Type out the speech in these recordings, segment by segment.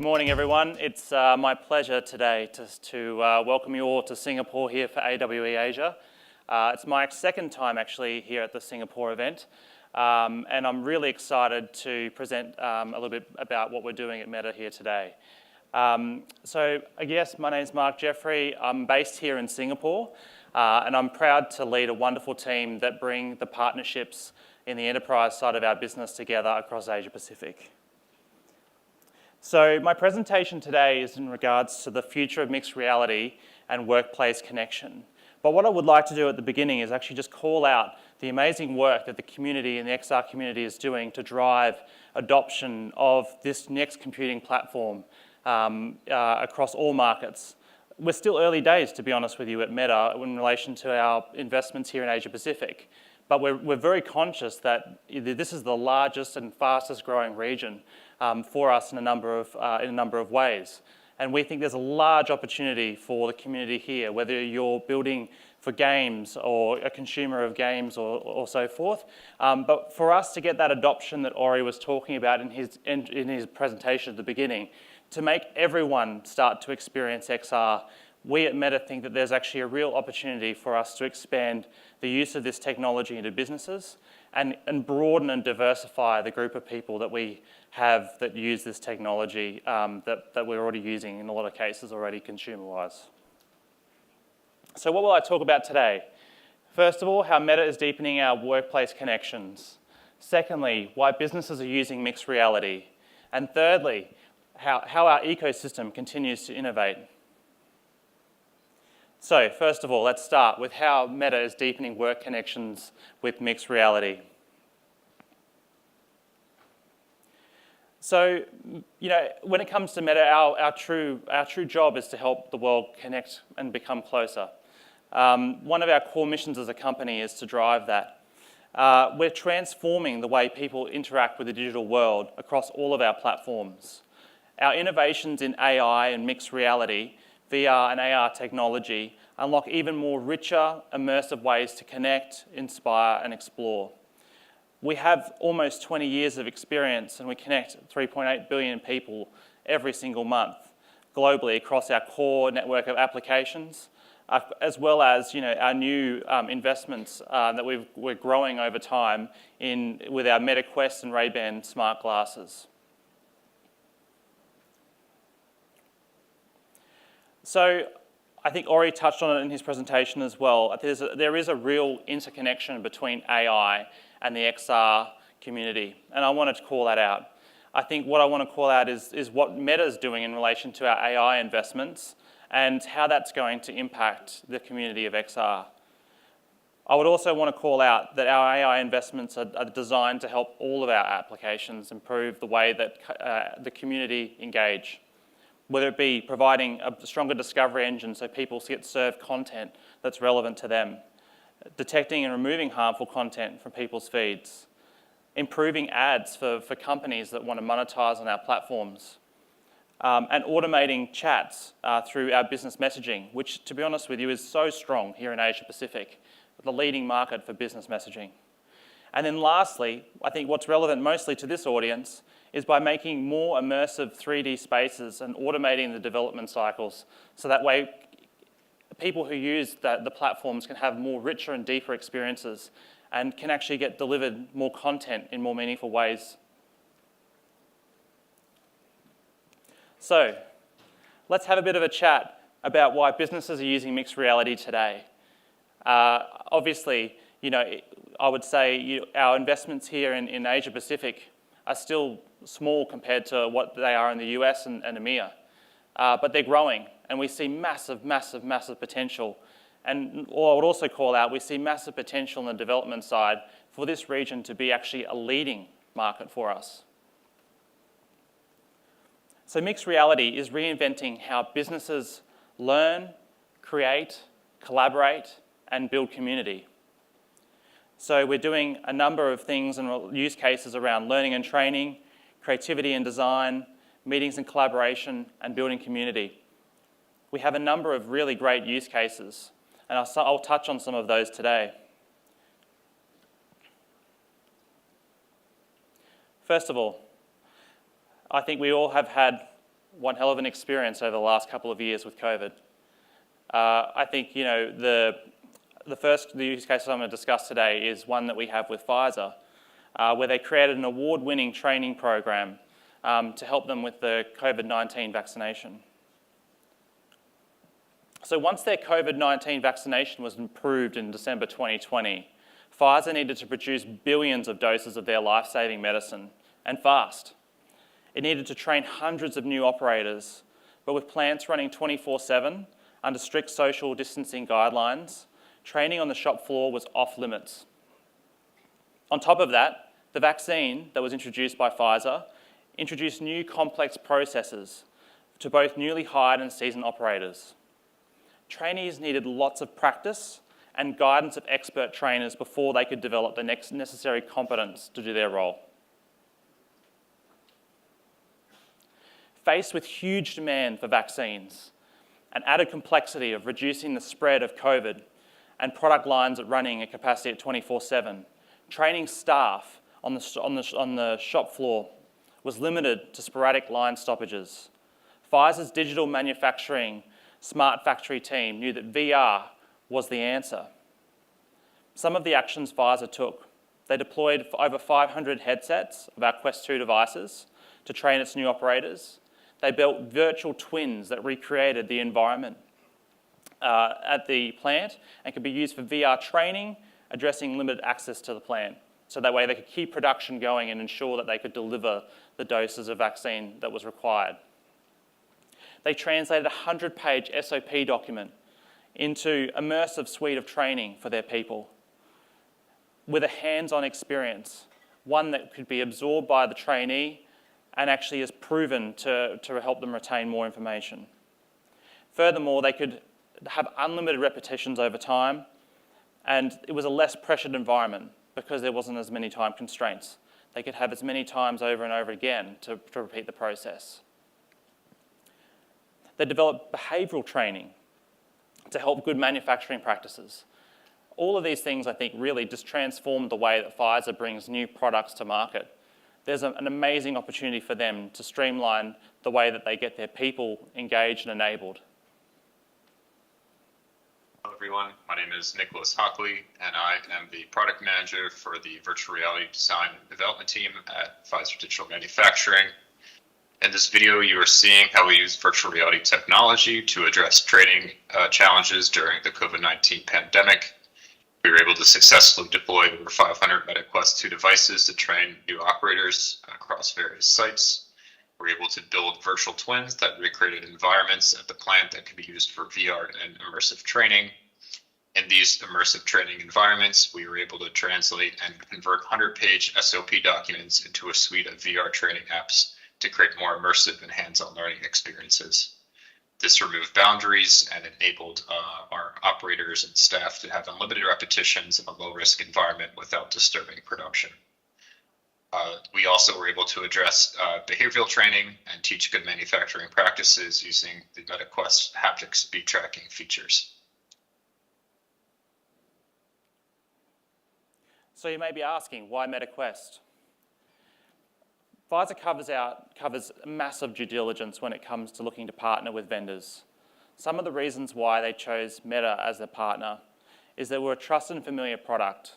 Good morning, everyone. It's my pleasure today to welcome you all to Singapore here for AWE Asia. It's my second time actually here at the Singapore event, and I'm really excited to present a little bit about what we're doing at Meta here today. So I guess my name's Mark Jeffrey. I'm based here in Singapore, and I'm proud to lead a wonderful team that bring the partnerships in the enterprise side of our business together across Asia Pacific. So my presentation today is in regards to the future of mixed reality and workplace connection. But what I would like to do at the beginning is actually just call out the amazing work that the community and the XR community is doing to drive adoption of this next computing platform across all markets. We're still early days, to be honest with you, at Meta in relation to our investments here in Asia Pacific. But we're very conscious that this is the largest and fastest growing region for us in a number of ways. And we think there's a large opportunity for the community here, whether you're building for games or a consumer of games or so forth. But for us to get that adoption that Ori was talking about in his presentation at the beginning, to make everyone start to experience XR, we at Meta think that there's actually a real opportunity for us to expand the use of this technology into businesses and broaden and diversify the group of people that we have that use this technology that we're already using in a lot of cases already consumer-wise. So what will I talk about today? First of all, how Meta is deepening our workplace connections. Secondly, why businesses are using mixed reality. And thirdly, how our ecosystem continues to innovate. So first of all, let's start with how Meta is deepening work connections with mixed reality. So, when it comes to Meta, our true job is to help the world connect and become closer. One of our core missions as a company is to drive that. We're transforming the way people interact with the digital world across all of our platforms. Our innovations in AI and mixed reality, VR and AR technology, unlock even more richer, immersive ways to connect, inspire, and explore. We have almost 20 years of experience, and we connect 3.8 billion people every single month globally across our core network of applications, as well as our new investments that we're growing over time with our Meta Quest and Ray-Ban smart glasses. So I think Ori touched on it in his presentation as well. There is a real interconnection between AI and the XR community, and I wanted to call that out. I think what I want to call out is what Meta's doing in relation to our AI investments and how that's going to impact the community of XR. I would also want to call out that our AI investments are designed to help all of our applications improve the way that the community engage, whether it be providing a stronger discovery engine so people get served content that's relevant to them, detecting and removing harmful content from people's feeds, improving ads for companies that want to monetize on our platforms, and automating chats through our business messaging, which, to be honest with you, is so strong here in Asia Pacific, the leading market for business messaging. And then lastly, I think what's relevant mostly to this audience is by making more immersive 3D spaces and automating the development cycles so that way people who use the platforms can have more richer and deeper experiences and can actually get delivered more content in more meaningful ways. So let's have a bit of a chat about why businesses are using mixed reality today. Obviously, I would say our investments here in Asia Pacific are still small compared to what they are in the US and EMEA. But they're growing, and we see massive, massive, massive potential. And I would also call out, we see massive potential on the development side for this region to be actually a leading market for us. So mixed reality is reinventing how businesses learn, create, collaborate, and build community. So we're doing a number of things and use cases around learning and training, creativity and design, meetings and collaboration, and building community. We have a number of really great use cases, and I'll touch on some of those today. First of all, I think we all have had one hell of an experience over the last couple of years with COVID. I think, the first use case I'm going to discuss today is one that we have with Pfizer, where they created an award-winning training program to help them with the COVID-19 vaccination. So once their COVID-19 vaccination was approved in December 2020, Pfizer needed to produce billions of doses of their life-saving medicine, and fast. It needed to train hundreds of new operators, but with plants running 24/7 under strict social distancing guidelines, training on the shop floor was off limits. On top of that, the vaccine that was introduced by Pfizer introduced new complex processes to both newly hired and seasoned operators. Trainees needed lots of practice and guidance of expert trainers before they could develop the necessary competence to do their role. Faced with huge demand for vaccines, an added complexity of reducing the spread of COVID and product lines running at capacity at 24/7, training staff on the shop floor was limited to sporadic line stoppages. Pfizer's digital manufacturing smart factory team knew that VR was the answer. Some of the actions Pfizer took: they deployed over 500 headsets of our Quest 2 devices to train its new operators. They built virtual twins that recreated the environment at the plant and could be used for VR training, addressing limited access to the plant. So that way they could keep production going and ensure that they could deliver the doses of vaccine that was required. They translated a 100-page SOP document into an immersive suite of training for their people with a hands-on experience, one that could be absorbed by the trainee and actually is proven to help them retain more information. Furthermore, they could have unlimited repetitions over time, and it was a less pressured environment because there wasn't as many time constraints. They could have as many times over and over again to repeat the process. They developed behavioural training to help good manufacturing practices. All of these things, I think, really just transformed the way that Pfizer brings new products to market. There's an amazing opportunity for them to streamline the way that they get their people engaged and enabled. Hello everyone, my name is Nicholas Hockley, and I am the product manager for the virtual reality design and development team at Pfizer Digital Manufacturing. In this video, you are seeing how we use virtual reality technology to address training challenges during the COVID-19 pandemic. We were able to successfully deploy over 500 Meta Quest 2 devices to train new operators across various sites. We were able to build virtual twins that recreated environments at the plant that could be used for VR and immersive training. In these immersive training environments, we were able to translate and convert 100-page SOP documents into a suite of VR training apps to create more immersive and hands-on learning experiences. This removed boundaries and enabled our operators and staff to have unlimited repetitions in a low-risk environment without disturbing production. We also were able to address behavioral training and teach good manufacturing practices using the MetaQuest haptic speed tracking features. So you may be asking, why MetaQuest? Pfizer covers massive due diligence when it comes to looking to partner with vendors. Some of the reasons why they chose Meta as their partner is that we're a trusted and familiar product.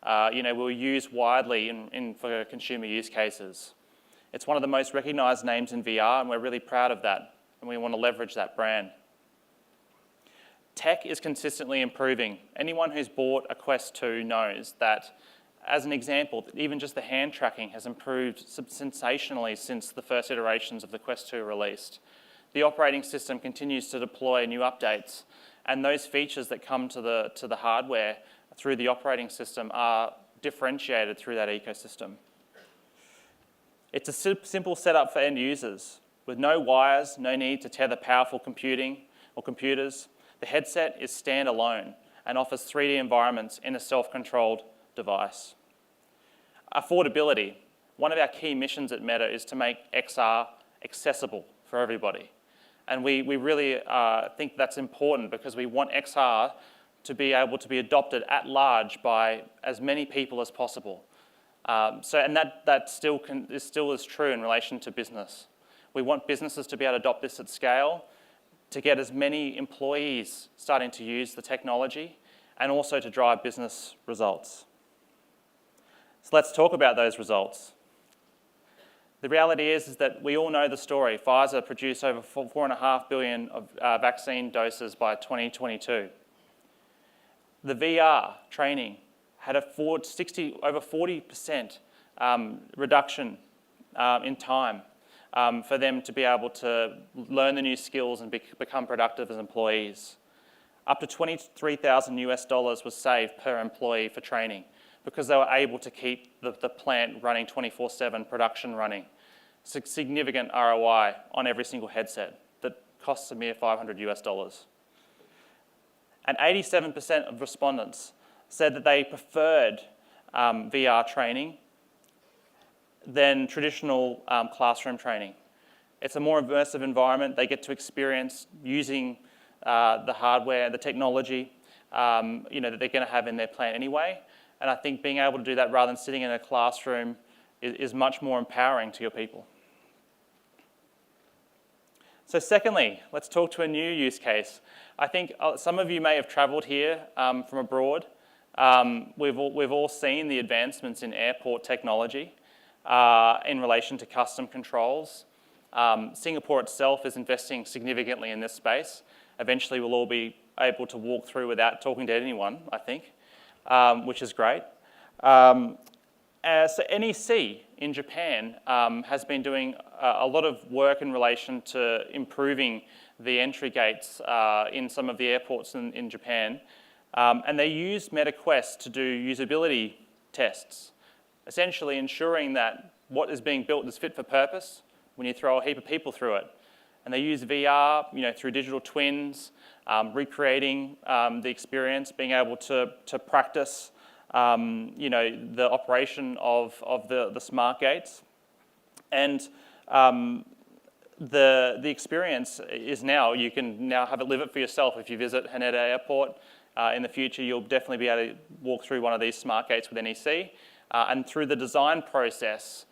We're used widely for consumer use cases. It's one of the most recognized names in VR, and we're really proud of that, and we want to leverage that brand. Tech is consistently improving. Anyone who's bought a Quest 2 knows that, as an example, even just the hand tracking has improved sensationally since the first iterations of the Quest 2 released. The operating system continues to deploy new updates, and those features that come to the hardware through the operating system are differentiated through that ecosystem. It's a simple setup for end users. With no wires, no need to tether powerful computing or computers, the headset is standalone and offers 3D environments in a self-controlled device. Affordability. One of our key missions at Meta is to make XR accessible for everybody. And we really think that's important because we want XR to be able to be adopted at large by as many people as possible. And that still is true in relation to business. We want businesses to be able to adopt this at scale, to get as many employees starting to use the technology, and also to drive business results. So let's talk about those results. The reality is that we all know the story. Pfizer produced over 4.5 billion of vaccine doses by 2022. The VR training had a over 40% reduction in time for them to be able to learn the new skills and become productive as employees. Up to $23,000 was saved per employee for training because they were able to keep the plant running 24/7, production running. Significant ROI on every single headset that costs a mere $500. And 87% of respondents said that they preferred VR training than traditional classroom training. It's a more immersive environment. They get to experience using the hardware, the technology, that they're going to have in their plant anyway. And I think being able to do that rather than sitting in a classroom is much more empowering to your people. So secondly, let's talk to a new use case. I think some of you may have travelled here from abroad. We've all seen the advancements in airport technology in relation to custom controls. Singapore itself is investing significantly in this space. Eventually we'll all be able to walk through without talking to anyone, I think, which is great. So NEC in Japan has been doing a lot of work in relation to improving the entry gates in some of the airports in Japan. And they use MetaQuest to do usability tests, essentially ensuring that what is being built is fit for purpose when you throw a heap of people through it. And they use VR, through digital twins, recreating the experience, being able to practice the operation of the smart gates. And the experience is now, you can now live it for yourself. If you visit Haneda Airport in the future, you'll definitely be able to walk through one of these smart gates with NEC. And through the design process,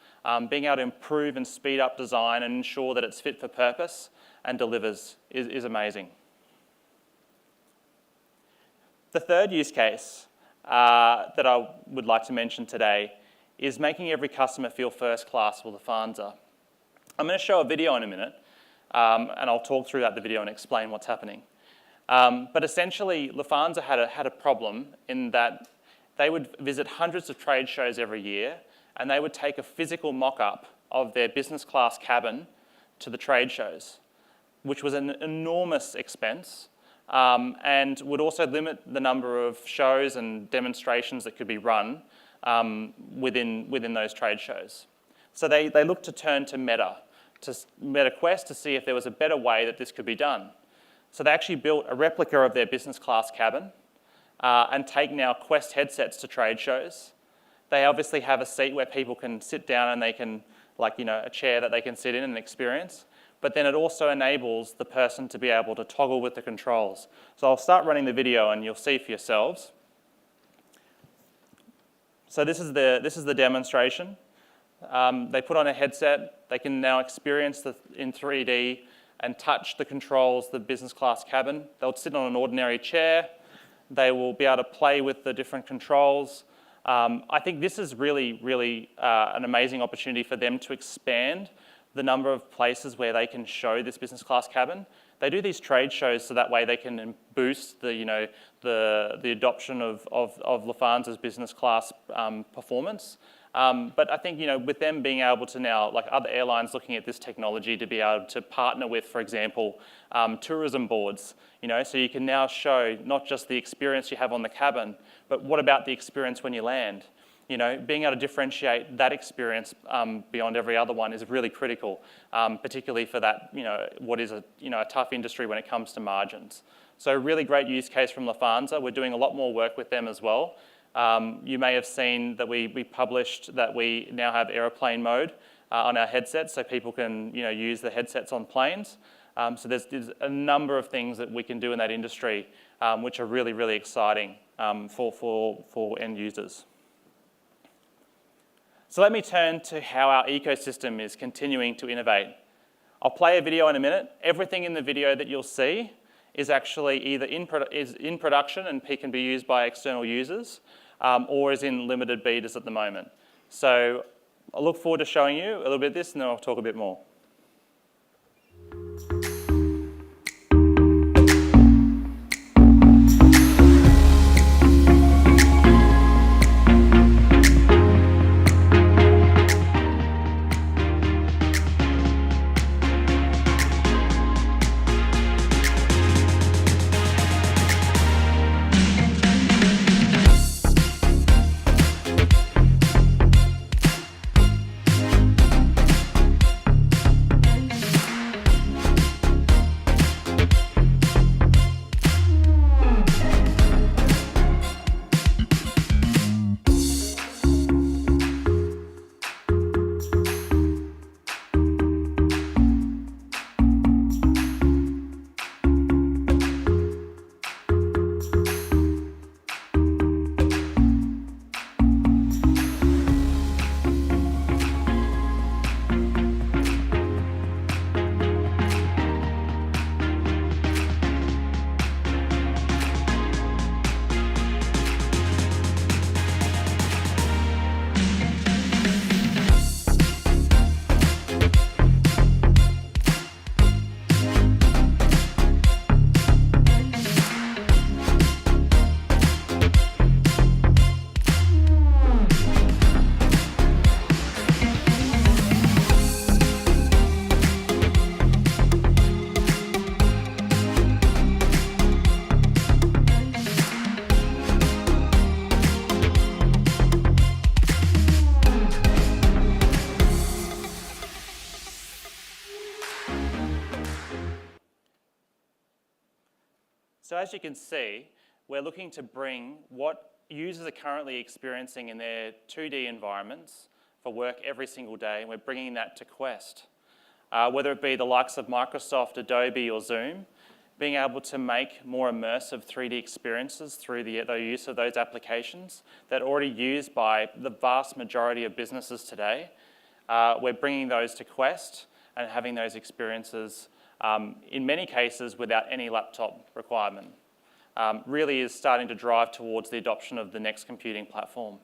being able to improve and speed up design and ensure that it's fit for purpose and delivers is amazing. The third use case that I would like to mention today is making every customer feel first class with Lufthansa. I'm going to show a video in a minute, and I'll talk through the video and explain what's happening. But essentially, Lufthansa had a problem in that they would visit hundreds of trade shows every year, and they would take a physical mock-up of their business class cabin to the trade shows, which was an enormous expense, and would also limit the number of shows and demonstrations that could be run within those trade shows. So they looked to turn to MetaQuest to see if there was a better way that this could be done. So they actually built a replica of their business class cabin and take now Quest headsets to trade shows. They obviously have a seat where people can sit down and they can, a chair that they can sit in and experience. But then it also enables the person to be able to toggle with the controls. So I'll start running the video and you'll see for yourselves. So this is the demonstration. They put on a headset. They can now experience in 3D and touch the controls, the business class cabin. They'll sit on an ordinary chair. They will be able to play with the different controls. I think this is really, really an amazing opportunity for them to expand the number of places where they can show this business class cabin. They do these trade shows so that way they can boost the adoption of Lufthansa's business class performance. But I think with them being able to now, like other airlines looking at this technology to be able to partner with, for example, tourism boards, so you can now show not just the experience you have on the cabin, but what about the experience when you land? Being able to differentiate that experience beyond every other one is really critical, particularly for that, what is a tough industry when it comes to margins. So a really great use case from Lufthansa. We're doing a lot more work with them as well. You may have seen that we published that we now have aeroplane mode on our headsets, so people can use the headsets on planes. So there's a number of things that we can do in that industry, which are really, really exciting for end users. So let me turn to how our ecosystem is continuing to innovate. I'll play a video in a minute. Everything in the video that you'll see is actually either in production and can be used by external users, or is in limited betas at the moment. So I look forward to showing you a little bit of this, and then I'll talk a bit more. So as you can see, we're looking to bring what users are currently experiencing in their 2D environments for work every single day, and we're bringing that to Quest. Whether it be the likes of Microsoft, Adobe, or Zoom, being able to make more immersive 3D experiences through the use of those applications that are already used by the vast majority of businesses today. We're bringing those to Quest and having those experiences in many cases without any laptop requirement. Really is starting to drive towards the adoption of the next computing platform.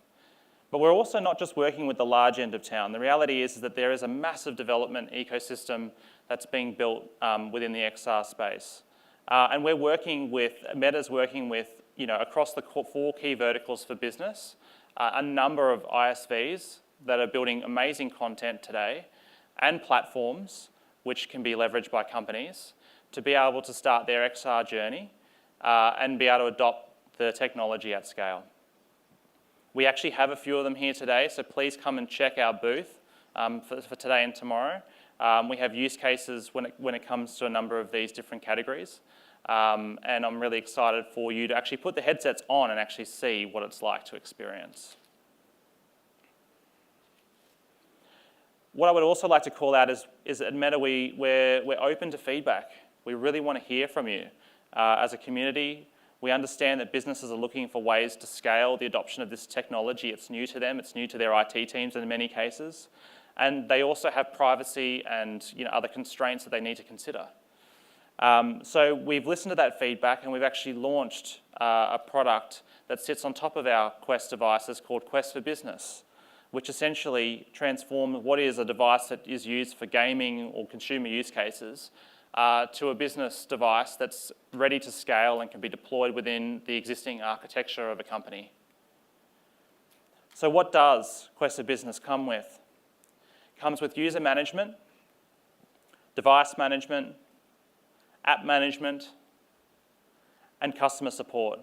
But we're also not just working with the large end of town. The reality is that there is a massive development ecosystem that's being built within the XR space. And we're working with, Meta's working with, across the 4 key verticals for business, a number of ISVs that are building amazing content today and platforms which can be leveraged by companies to be able to start their XR journey and be able to adopt the technology at scale. We actually have a few of them here today, so please come and check our booth for today and tomorrow. We have use cases when it comes to a number of these different categories, and I'm really excited for you to actually put the headsets on and actually see what it's like to experience. What I would also like to call out is at Meta, we're open to feedback. We really want to hear from you. As a community, we understand that businesses are looking for ways to scale the adoption of this technology. It's new to them, it's new to their IT teams in many cases. And they also have privacy and other constraints that they need to consider. So we've listened to that feedback, and we've actually launched a product that sits on top of our Quest devices called Quest for Business, which essentially transforms what is a device that is used for gaming or consumer use cases to a business device that's ready to scale and can be deployed within the existing architecture of a company. So what does Quest for Business come with? It comes with user management, device management, app management, and customer support.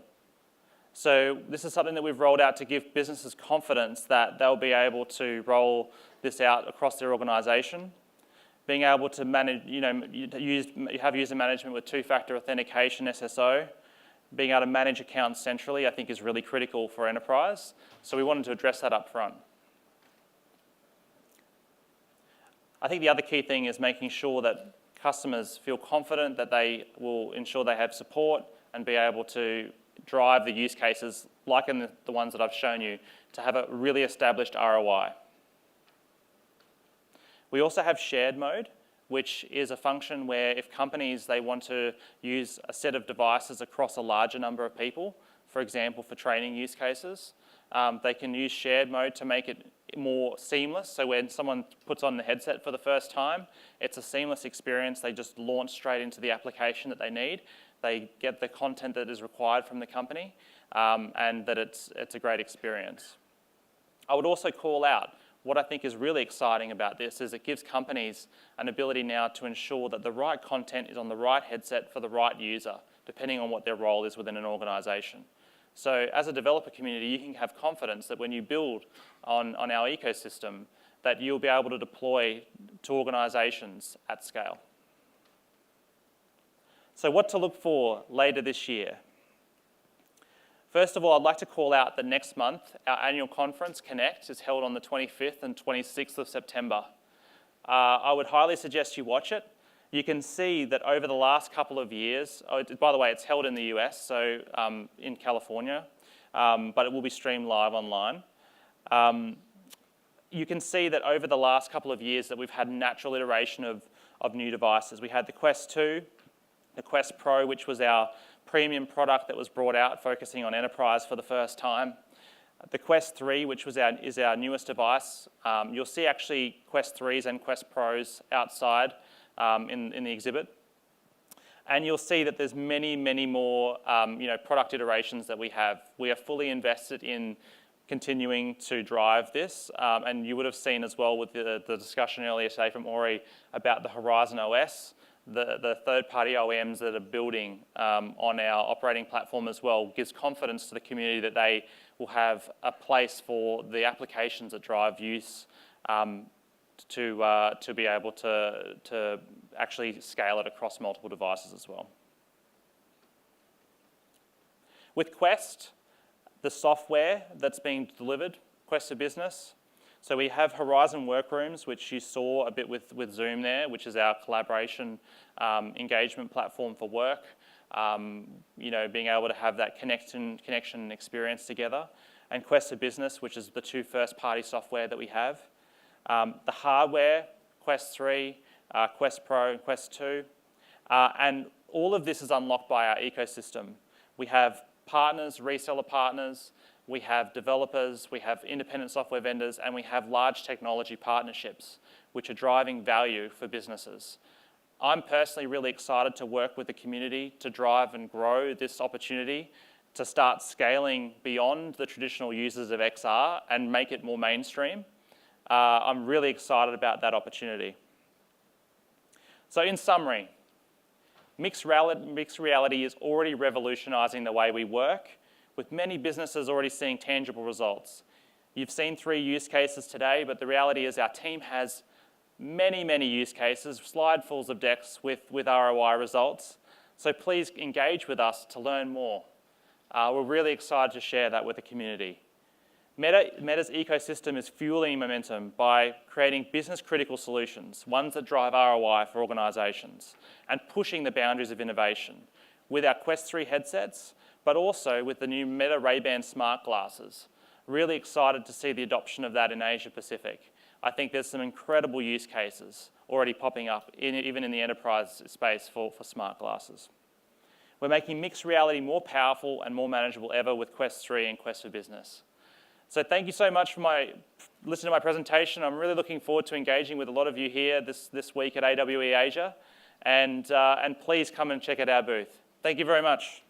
So this is something that we've rolled out to give businesses confidence that they'll be able to roll this out across their organisation. Being able to manage, have user management with 2-factor authentication, SSO. Being able to manage accounts centrally, I think, is really critical for enterprise. So we wanted to address that up front. I think the other key thing is making sure that customers feel confident that they will ensure they have support and be able to drive the use cases, like in the ones that I've shown you, to have a really established ROI. We also have shared mode, which is a function where if companies, they want to use a set of devices across a larger number of people, for example, for training use cases, they can use shared mode to make it more seamless. So when someone puts on the headset for the first time, it's a seamless experience. They just launch straight into the application that they need. They get the content that is required from the company, and that it's a great experience. I would also call out what I think is really exciting about this is it gives companies an ability now to ensure that the right content is on the right headset for the right user, depending on what their role is within an organization. So as a developer community, you can have confidence that when you build on our ecosystem, that you'll be able to deploy to organizations at scale. So what to look for later this year? First of all, I'd like to call out that next month, our annual conference, Connect, is held on the 25th and 26th of September. I would highly suggest you watch it. You can see that over the last couple of years, by the way, it's held in the US, so in California, but it will be streamed live online. You can see that over the last couple of years that we've had natural iteration of new devices. We had the Quest 2, the Quest Pro, which was our premium product that was brought out focusing on enterprise for the first time. The Quest 3, which is our newest device. You'll see actually Quest 3s and Quest Pros outside in the exhibit. And you'll see that there's many, many more product iterations that we have. We are fully invested in continuing to drive this. And you would have seen as well with the discussion earlier today from Ori about the Horizon OS, the third-party OEMs that are building on our operating platform as well gives confidence to the community that they will have a place for the applications that drive use to be able to actually scale it across multiple devices as well. With Quest, the software that's being delivered, Quest for Business, so we have Horizon Workrooms, which you saw a bit with Zoom there, which is our collaboration engagement platform for work. Being able to have that connection experience together. And Quest for Business, which is the two first-party software that we have. The hardware, Quest 3, Quest Pro, and Quest 2. And all of this is unlocked by our ecosystem. We have partners, reseller partners, we have developers, we have independent software vendors, and we have large technology partnerships, which are driving value for businesses. I'm personally really excited to work with the community to drive and grow this opportunity to start scaling beyond the traditional users of XR and make it more mainstream. I'm really excited about that opportunity. So in summary, mixed reality is already revolutionizing the way we work, with many businesses already seeing tangible results. You've seen 3 use cases today, but the reality is our team has many, many use cases, slide-fulls of decks with ROI results. So please engage with us to learn more. We're really excited to share that with the community. Meta's ecosystem is fueling momentum by creating business-critical solutions, ones that drive ROI for organizations, and pushing the boundaries of innovation with our Quest 3 headsets, but also with the new Meta Ray-Ban smart glasses. Really excited to see the adoption of that in Asia Pacific. I think there's some incredible use cases already popping up, even in the enterprise space for smart glasses. We're making mixed reality more powerful and more manageable ever with Quest 3 and Quest for Business. So thank you so much for listening to my presentation. I'm really looking forward to engaging with a lot of you here this week at AWE Asia. And please come and check out our booth. Thank you very much.